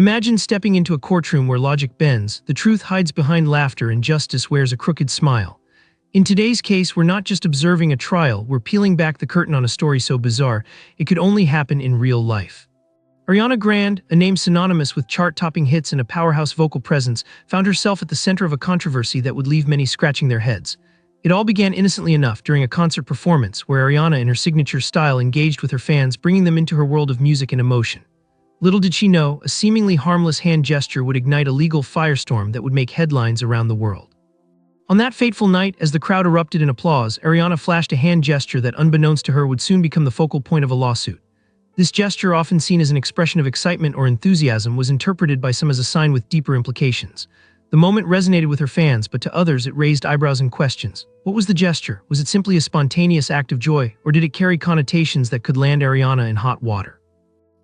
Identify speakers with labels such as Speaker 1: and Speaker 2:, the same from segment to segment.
Speaker 1: Imagine stepping into a courtroom where logic bends, the truth hides behind laughter, and justice wears a crooked smile. In today's case, we're not just observing a trial, we're peeling back the curtain on a story so bizarre, it could only happen in real life. Ariana Grande, a name synonymous with chart-topping hits and a powerhouse vocal presence, found herself at the center of a controversy that would leave many scratching their heads. It all began innocently enough during a concert performance where Ariana, in her signature style, engaged with her fans, bringing them into her world of music and emotion. Little did she know, a seemingly harmless hand gesture would ignite a legal firestorm that would make headlines around the world. On that fateful night, as the crowd erupted in applause, Ariana flashed a hand gesture that, unbeknownst to her, would soon become the focal point of a lawsuit. This gesture, often seen as an expression of excitement or enthusiasm, was interpreted by some as a sign with deeper implications. The moment resonated with her fans, but to others it raised eyebrows and questions. What was the gesture? Was it simply a spontaneous act of joy, or did it carry connotations that could land Ariana in hot water?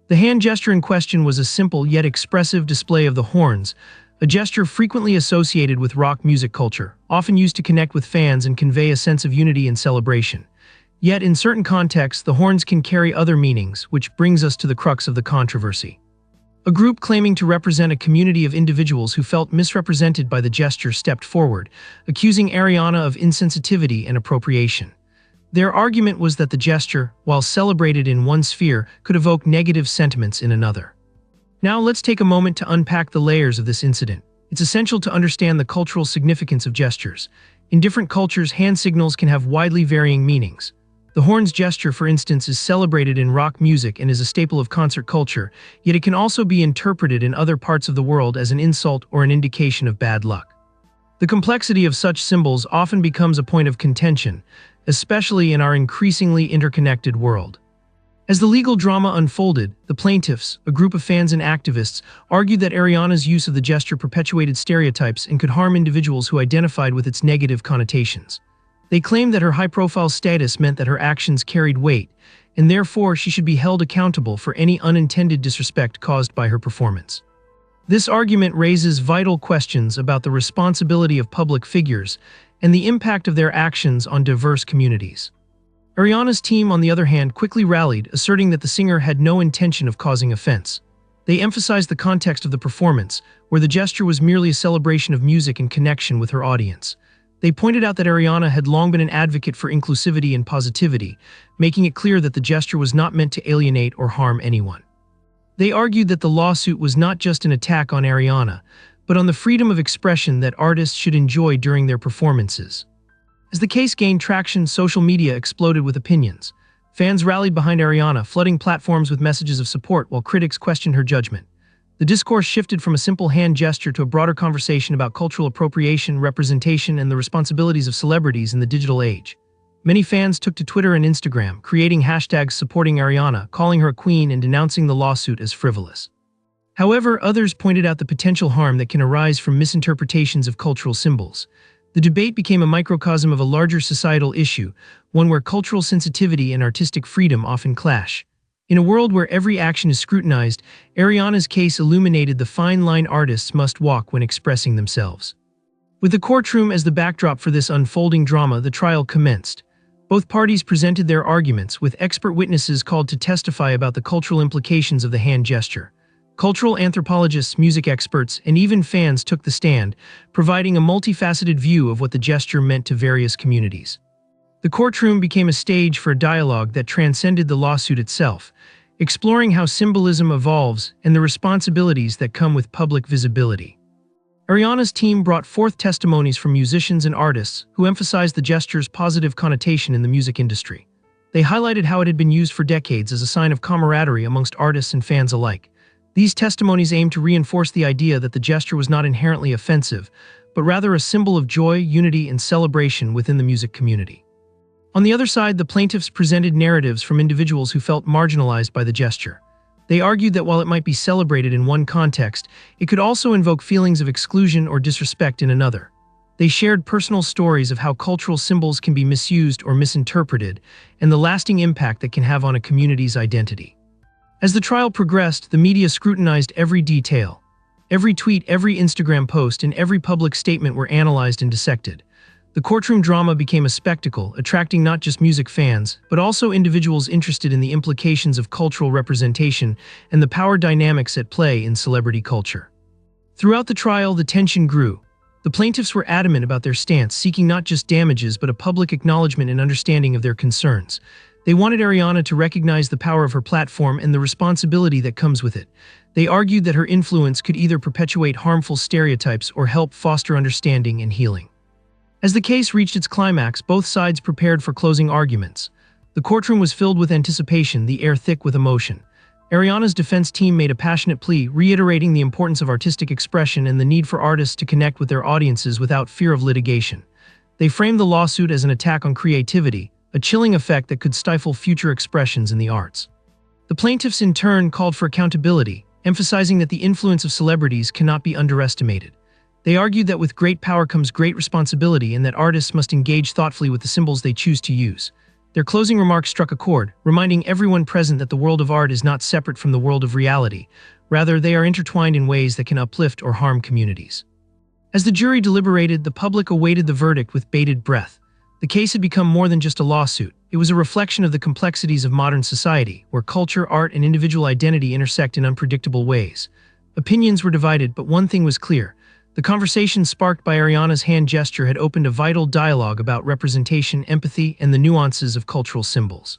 Speaker 1: The hand gesture in question was a simple yet expressive display of the horns, a gesture frequently associated with rock music culture, often used to connect with fans and convey a sense of unity and celebration. Yet, in certain contexts, the horns can carry other meanings, which brings us to the crux of the controversy. A group claiming to represent a community of individuals who felt misrepresented by the gesture stepped forward, accusing Ariana of insensitivity and appropriation. Their argument was that the gesture, while celebrated in one sphere, could evoke negative sentiments in another. Now let's take a moment to unpack the layers of this incident. It's essential to understand the cultural significance of gestures. In different cultures, hand signals can have widely varying meanings. The horns gesture, for instance, is celebrated in rock music and is a staple of concert culture, yet it can also be interpreted in other parts of the world as an insult or an indication of bad luck. The complexity of such symbols often becomes a point of contention, especially in our increasingly interconnected world. As the legal drama unfolded, the plaintiffs, a group of fans and activists, argued that Ariana's use of the gesture perpetuated stereotypes and could harm individuals who identified with its negative connotations. They claimed that her high-profile status meant that her actions carried weight, and therefore she should be held accountable for any unintended disrespect caused by her performance. This argument raises vital questions about the responsibility of public figures and the impact of their actions on diverse communities. Ariana's team, on the other hand, quickly rallied, asserting that the singer had no intention of causing offense. They emphasized the context of the performance, where the gesture was merely a celebration of music and connection with her audience. They pointed out that Ariana had long been an advocate for inclusivity and positivity, making it clear that the gesture was not meant to alienate or harm anyone. They argued that the lawsuit was not just an attack on Ariana, but on the freedom of expression that artists should enjoy during their performances. As the case gained traction, social media exploded with opinions. Fans rallied behind Ariana, flooding platforms with messages of support while critics questioned her judgment. The discourse shifted from a simple hand gesture to a broader conversation about cultural appropriation, representation, and the responsibilities of celebrities in the digital age. Many fans took to Twitter and Instagram, creating hashtags supporting Ariana, calling her a queen, and denouncing the lawsuit as frivolous. However, others pointed out the potential harm that can arise from misinterpretations of cultural symbols. The debate became a microcosm of a larger societal issue, one where cultural sensitivity and artistic freedom often clash. In a world where every action is scrutinized, Ariana's case illuminated the fine line artists must walk when expressing themselves. With the courtroom as the backdrop for this unfolding drama, the trial commenced. Both parties presented their arguments, with expert witnesses called to testify about the cultural implications of the hand gesture. Cultural anthropologists, music experts, and even fans took the stand, providing a multifaceted view of what the gesture meant to various communities. The courtroom became a stage for a dialogue that transcended the lawsuit itself, exploring how symbolism evolves and the responsibilities that come with public visibility. Ariana's team brought forth testimonies from musicians and artists who emphasized the gesture's positive connotation in the music industry. They highlighted how it had been used for decades as a sign of camaraderie amongst artists and fans alike. These testimonies aimed to reinforce the idea that the gesture was not inherently offensive, but rather a symbol of joy, unity, and celebration within the music community. On the other side, the plaintiffs presented narratives from individuals who felt marginalized by the gesture. They argued that while it might be celebrated in one context, it could also invoke feelings of exclusion or disrespect in another. They shared personal stories of how cultural symbols can be misused or misinterpreted, and the lasting impact that can have on a community's identity. As the trial progressed, the media scrutinized every detail. Every tweet, every Instagram post, and every public statement were analyzed and dissected. The courtroom drama became a spectacle, attracting not just music fans, but also individuals interested in the implications of cultural representation and the power dynamics at play in celebrity culture. Throughout the trial, the tension grew. The plaintiffs were adamant about their stance, seeking not just damages but a public acknowledgement and understanding of their concerns. They wanted Ariana to recognize the power of her platform and the responsibility that comes with it. They argued that her influence could either perpetuate harmful stereotypes or help foster understanding and healing. As the case reached its climax, both sides prepared for closing arguments. The courtroom was filled with anticipation, the air thick with emotion. Ariana's defense team made a passionate plea, reiterating the importance of artistic expression and the need for artists to connect with their audiences without fear of litigation. They framed the lawsuit as an attack on creativity, a chilling effect that could stifle future expressions in the arts. The plaintiffs in turn called for accountability, emphasizing that the influence of celebrities cannot be underestimated. They argued that with great power comes great responsibility and that artists must engage thoughtfully with the symbols they choose to use. Their closing remarks struck a chord, reminding everyone present that the world of art is not separate from the world of reality. Rather, they are intertwined in ways that can uplift or harm communities. As the jury deliberated, the public awaited the verdict with bated breath. The case had become more than just a lawsuit. It was a reflection of the complexities of modern society, where culture, art, and individual identity intersect in unpredictable ways. Opinions were divided, but one thing was clear. The conversation sparked by Ariana's hand gesture had opened a vital dialogue about representation, empathy, and the nuances of cultural symbols.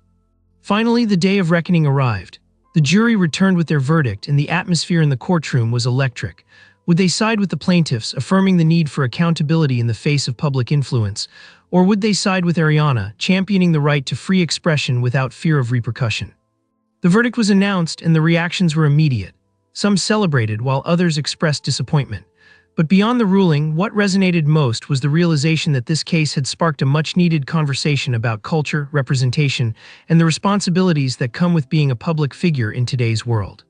Speaker 1: Finally, the day of reckoning arrived. The jury returned with their verdict, and the atmosphere in the courtroom was electric. Would they side with the plaintiffs, affirming the need for accountability in the face of public influence, or would they side with Ariana, championing the right to free expression without fear of repercussion? The verdict was announced, and the reactions were immediate. Some celebrated, while others expressed disappointment. But beyond the ruling, what resonated most was the realization that this case had sparked a much-needed conversation about culture, representation, and the responsibilities that come with being a public figure in today's world.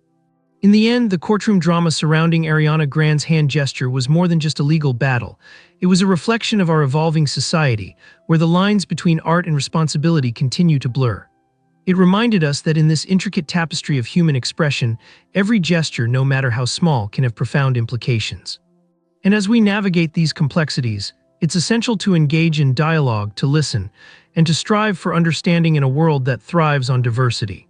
Speaker 1: In the end, the courtroom drama surrounding Ariana Grande's hand gesture was more than just a legal battle. It was a reflection of our evolving society, where the lines between art and responsibility continue to blur. It reminded us that in this intricate tapestry of human expression, every gesture, no matter how small, can have profound implications. And as we navigate these complexities, it's essential to engage in dialogue, to listen, and to strive for understanding in a world that thrives on diversity.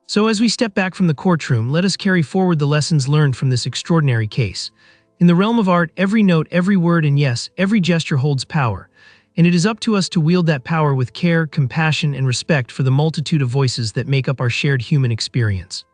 Speaker 1: So as we step back from the courtroom, let us carry forward the lessons learned from this extraordinary case. In the realm of art, every note, every word, and yes, every gesture holds power. And it is up to us to wield that power with care, compassion, and respect for the multitude of voices that make up our shared human experience.